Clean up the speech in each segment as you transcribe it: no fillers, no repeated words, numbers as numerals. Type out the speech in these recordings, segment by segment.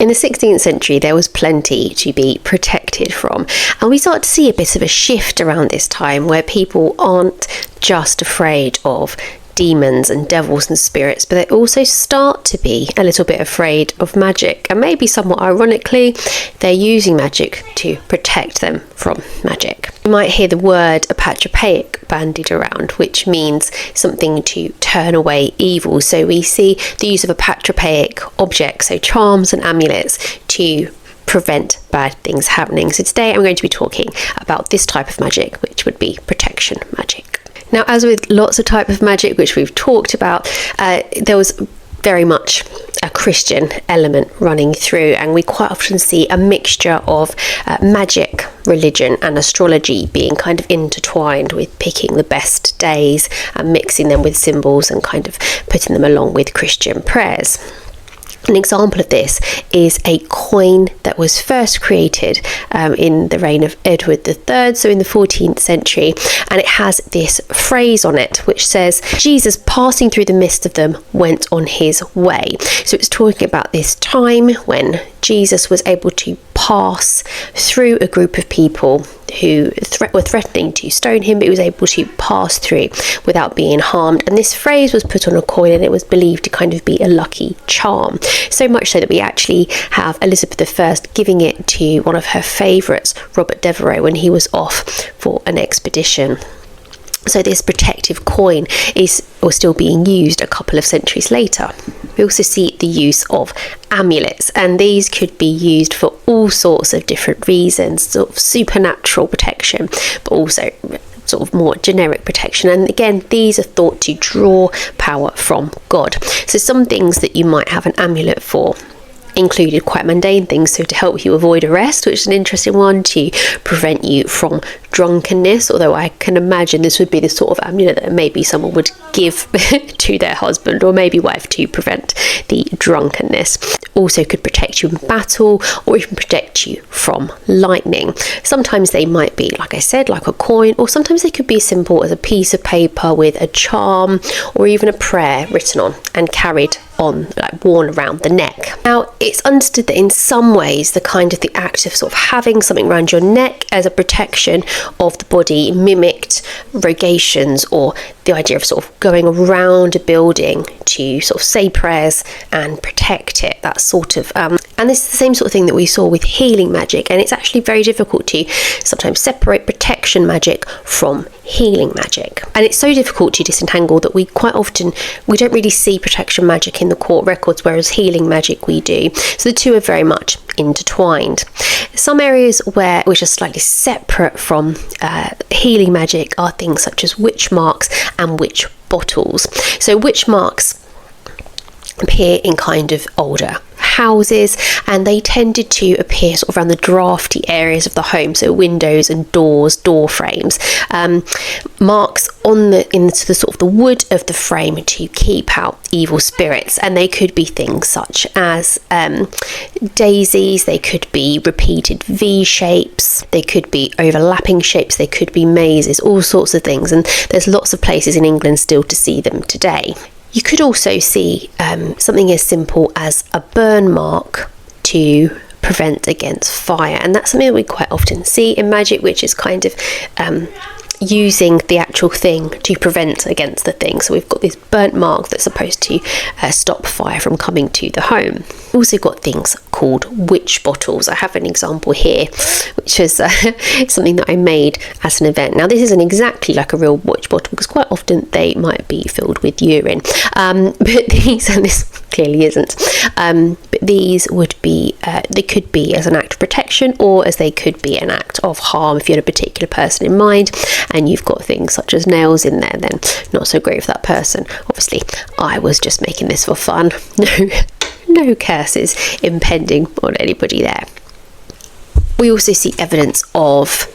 In the 16th century, there was plenty to be protected from, and we start to see a bit of a shift around this time where people aren't just afraid of demons and devils and spirits, but they also start to be a little bit afraid of magic, and maybe somewhat ironically, they're using magic to protect them from magic. You might hear the word apotropaic bandied around, which means something to turn away evil. So we see the use of apotropaic objects, so charms and amulets, to prevent bad things happening. So today I'm going to be talking about this type of magic, which would be protection magic. Now, as with lots of type of magic which we've talked about, there was very much a Christian element running through, and we quite often see a mixture of magic, religion and astrology being kind of intertwined, with picking the best days and mixing them with symbols and kind of putting them along with Christian prayers. An example of this is a coin that was first created in the reign of Edward III, so in the 14th century, and it has this phrase on it which says, "Jesus, passing through the midst of them, went on his way." So it's talking about this time when Jesus was able to pass through a group of people who were threatening to stone him, but he was able to pass through without being harmed. And this phrase was put on a coin, and it was believed to kind of be a lucky charm. So much so that we actually have Elizabeth I giving it to one of her favourites, Robert Devereux, when he was off for an expedition. So this protective coin was still being used a couple of centuries later. We also see the use of amulets, and these could be used for all sorts of different reasons, sort of supernatural protection, but also sort of more generic protection. And again, these are thought to draw power from God. So some things that you might have an amulet for included quite mundane things, so to help you avoid arrest, which is an interesting one, to prevent you from drunkenness, although I can imagine this would be the sort of amulet that maybe someone would give to their husband or maybe wife to prevent the drunkenness. Also could protect you in battle, or even protect you from lightning. Sometimes they might be, like I said, like a coin, or sometimes they could be simple as a piece of paper with a charm or even a prayer written on and carried on, like worn around the neck. Now, it's understood that in some ways the act of sort of having something around your neck as a protection of the body mimicked rogations, or the idea of sort of going around a building to sort of say prayers and protect it. That sort of and this is the same sort of thing that we saw with healing magic, and it's actually very difficult to sometimes separate protection magic from healing magic. And it's so difficult to disentangle that we don't really see protection magic in the court records, whereas healing magic we do. So the two are very much intertwined. Some areas which are slightly separate from healing magic are things such as witch marks and witch bottles. So witch marks appear in kind of older houses, and they tended to appear sort of around the drafty areas of the home, so windows and doors, door frames, marks into the sort of the wood of the frame to keep out evil spirits. And they could be things such as daisies, they could be repeated V shapes, they could be overlapping shapes, they could be mazes, all sorts of things, and there's lots of places in England still to see them today. You could also see something as simple as a burn mark to prevent against fire, and that's something that we quite often see in magic, which is kind of using the actual thing to prevent against the thing. So we've got this burnt mark that's supposed to stop fire from coming to the home. We've also got things called witch bottles. I have an example here, which is something that I made as an event. Now, this isn't exactly like a real witch bottle, because quite often they might be filled with urine, but these, and this clearly isn't, but these would be, they could be as an act of protection, or as they could be an act of harm if you had a particular person in mind and you've got things such as nails in there, then not so great for that person. Obviously, I was just making this for fun. No curses impending on anybody there. We also see evidence of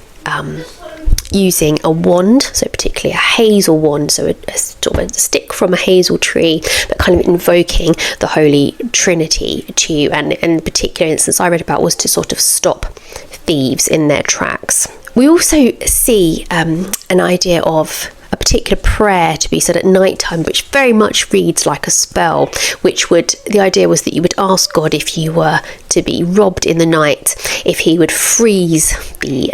using a wand, so particularly a hazel wand, so a sort of a stick from a hazel tree, but kind of invoking the Holy Trinity to, and in the particular instance I read about was to sort of stop thieves in their tracks. We also see an idea of a particular prayer to be said at night time, which very much reads like a spell, the idea was that you would ask God, if you were to be robbed in the night, if he would freeze the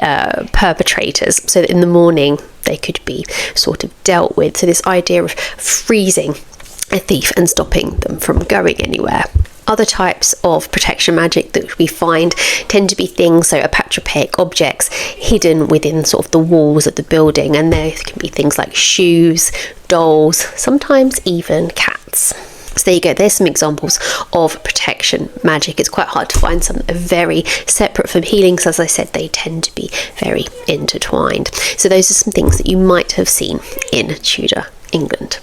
perpetrators so that in the morning they could be sort of dealt with. So this idea of freezing a thief and stopping them from going anywhere. Other types of protection magic that we find tend to be things, so apotropaic objects hidden within sort of the walls of the building, and there can be things like shoes, dolls, sometimes even cats. So there you go, there's some examples of protection magic. It's quite hard to find some that are very separate from healing, because as I said, they tend to be very intertwined. So those are some things that you might have seen in Tudor England.